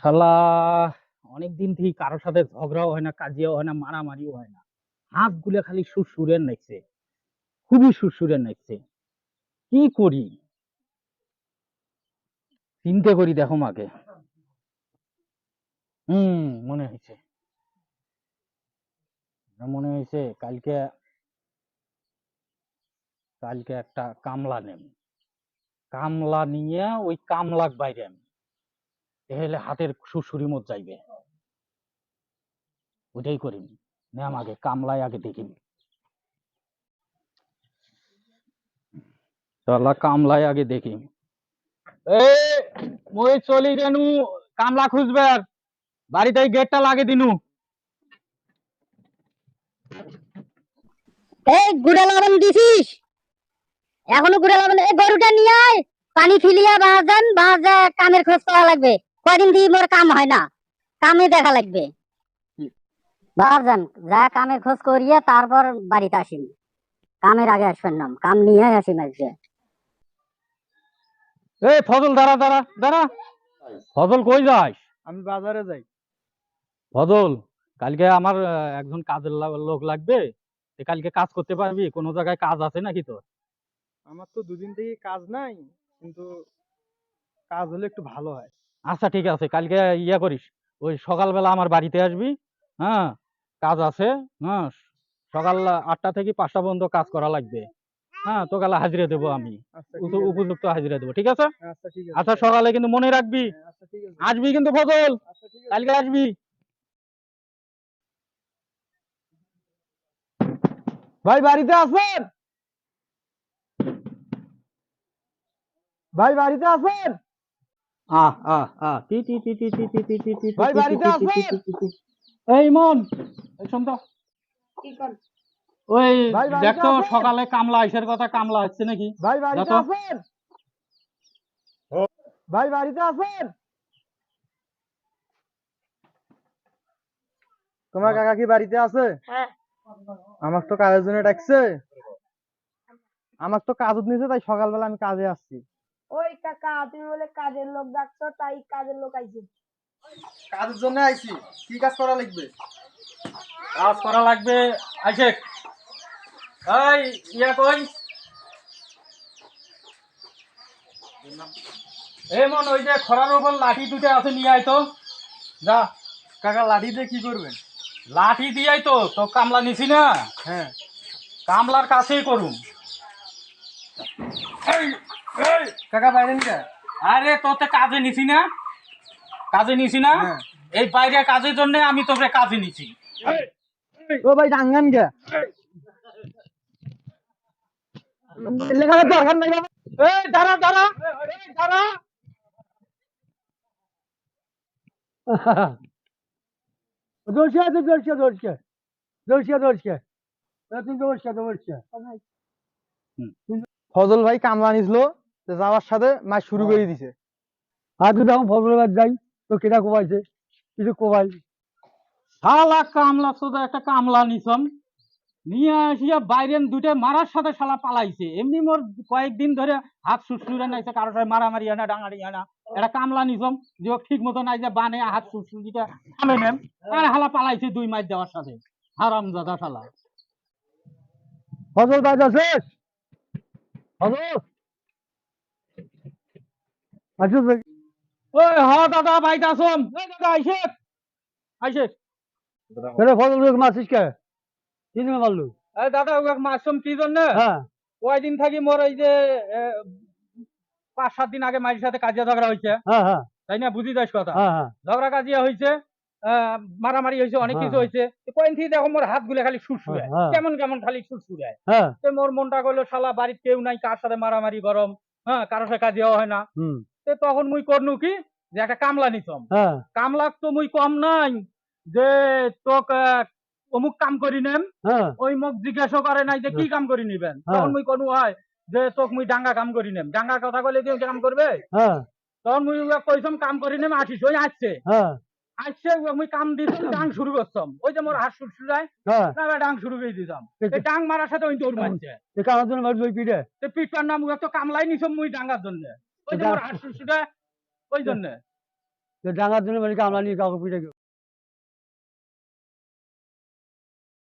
শালা অনেকদিন থেকে কারোর সাথে ঝগড়াও হয় না, কাজিয়াও হয় না, মারামারিও হয় না। হাত গুলো খালি সুরসুরের নাচছে, খুবই সুরসুরের নাচছে। কি করি, চিন্তা করি, দেখো মাকে। মনে হয়েছে, মনে হয়েছে কালকে কালকে একটা কামলা নেম, কামলা নিয়ে ওই কামলাক বাইরে এলে হাতের সুরসুরি মত যাইবে। ওইটাই করি, নেম আগে কামলায় আগে দেখি। চলা কামলায় আগে দেখি। মই চলি গেনু কামলা খুঁজবে, বাড়িতে গেটটা লাগে দিনু। এই গুড়া লবণ দিছিস? এখনো গুড়া লবণ? এই গরুটা নিয়ে আয়, পানি ফিলিয়া বাজান কামের খোঁজ করা লাগবে। কয়দিন দিয়ে মোর কাম হয় না, কামে দেখা লাগবে। বাজান যা কামের খোঁজ করিয়া তারপর বাড়িতে আসিম। কামের আগে আসবেন না, কাম নিয়ে আসিম আজকে। এই ফজল, দাঁড়া দাঁড়া দাঁড়া। ফজল কই যাস? আমি বাজারে যাই। ফজল, কালকে আমার একজন কাজের লোক লাগবে। কালকে কাজ করতে পারবি? কোনো জায়গায় কাজ আছে নাকি তোর? আমার তো দুদিন থেকে কাজ নাই, কিন্তু কাজ হলে একটু ভালো হয়। আচ্ছা ঠিক আছে, কালকে ইয়া করিস, ওই সকালবেলা আমার বাড়িতে আসবি। হ্যাঁ, কাজ আছে। হ্যাঁ, সকাল 8টা থেকে 5টা পর্যন্ত কাজ করা লাগবে। হ্যাঁ, তো কালে হাজিরা দেবো আমি, আচ্ছা ঠিক আছে। উপযুক্ত হাজিরা দেবো, ঠিক আছে? আচ্ছা ঠিক আছে। আচ্ছা, সকালে কিন্তু মনে রাখবি, হ্যাঁ, আচ্ছা ঠিক আছে। আসবি কিন্তু ফজল, আচ্ছা ঠিক আছে। কালকে আসবি। ভাই বাড়িতে আছেন? ভাই বাড়িতে আছেন? আহ আহ আহ টি টি টি টি টি টি টি টি টি ভাই টি বাড়িতে টি টি টি আছেন? টি টি টি। এই মন, এই শোন তো, ওই ভাই বাড়িতে দেখতো আছেন? সকালে কামলা আইসার কথা, কামলা আসছে নাকি? ভাই বাড়িতে দেখো। আছেন? ভাই বাড়িতে আছেন? তোমার কাকা কি বাড়িতে আছে? হ্যাঁ। আমার তো কাজের জন্য ডাকছে, আমার তো কাজ নিয়েছে, তাই সকালবেলা আমি কাজে আসছি। ওই কাকা, তুমি বলে কাজের লোক ডাকছো, তাই কাজের লোক আইছে। কাজের জন্য আইছি। কি কাজ করা লাগবে? কাজ করা লাগবে। আইসে, এই ইয়া কই, এই মন, ওই যে খরার উপর লাঠি দুটো আছে, নিয়ে আয় তো। যা। কাকা লাঠি দিয়ে কি করবেন? লাঠি দিয়াই তো তো কামলা নিছি না, হ্যাঁ। কামলার কাছেই করুম। এই, এই, কাকা বাইরে নিকা? আরে তোতে কাজে নিছি না, কাজে নিছি না। হ্যাঁ। এই বাইরে কাজের জন্য আমি তোকে কাজে নিছি। ও ভাই ডাঙ্গান কে? লেখার দরকার নাই বাবা। এই দাঁড়া দাঁড়া, এই দাঁড়া। দর্শিয়া দর্শিয়া দর্শিয়া দর্শিয়া দর্শিয়া তুমি দর্শিয়া দর্শিয়া। ফজল ভাই কামলা নিছিল, যাওয়ার সাথে মাছ শুরু করে দিছে। আর তুই তখন ফজল ভাই যাই তো কেটা কোবাইছে, কিছু কোবাই। শালা কামলা, শুধু একটা কামলা নিছম, নিয়ে আসিয়া বাইরে দুইটা মারার সাথে শালা পালাইছে। এমনি মোর কয়েকদিন ধরে হাত সুরসুরে নাইছে, কারোর সাথে মারামারি হয় না, ডাঙাড়ি হয় না। এটা কামলা নিছম যে ঠিক মতো নাই যে বানে হাত সুরসুরিটা থামে নেন, আর হালা পালাইছে 2 মাস দেওয়ার সাথে। হারাম দাদা শালা। ফজল ভাই আছিস? ফজল আছিস? ওই হ দাদা, বাইতে আসম। এই দাদা আইসে, আইসে। ফজল মাছিস কে? কি দিনে মারলু? এই দাদা, ওকে মারছম কি জন্য? হ্যাঁ কয়দিন থাকি মোর এই যে 5-7 দিন আগে মায়ের সাথে কাজিয়া ঝগড়া হয়েছে, হ্যাঁ হ্যাঁ তাই না? বুঝি যাস কথা। হ্যাঁ হ্যাঁ ঝগড়া কাজিয়া হয়েছে, মারামারি হয়েছে, অনেক কিছু হয়েছে। কয়েন থেকে দেখো মোর হাত গুলো খালি সুরসুরায়, হ্যাঁ কেমন কেমন খালি সুরসুরায়। হ্যাঁ। তো মোর মনটা কইলো শালা বাড়ির কেউ নাই, কার সাথে মারামারি গরম, হ্যাঁ, কারোর সাথে কাজিয়াও হয় না। হুম তো তখন মুই করনু কি, যে একটা কামলা নিছম। হ্যাঁ কামলাক তো মুই কম নাই যে তোকে অমুক কাম করি নেন, হ্যাঁ ওই মুখ জিজ্ঞাসা করে নাই যে কি কাম করি নিবেন। তখন মুই কোনো হয় যে তোক মুই ডাঙ্গা কাম করি নেম। ডাঙ্গার কথা কইলে কি কাম করবে? হ্যাঁ তখন মুই কইছম কাম করি নেম, আসিস। ওই আসছে, হ্যাঁ আসছে, মুই কাম দিছম, ডাং শুরু করছম। ওই যে মোর হাত সুরসুরায়, হ্যাঁ। না ডাং শুরু করে দিছম। এই ডাং মারার সাথে ওই দৌড় মারছে। কার জন্য মারবি ওই পিঠে? তো পিটপার নাম তো কামলাই নিছম মুই ডাঙ্গার জন্য। ওই যে মোর হাত সুরসুরায়, ওই জন্য। যে ডাঙার জন্য মানে কামলা নিয়ে কাউকে পিঠে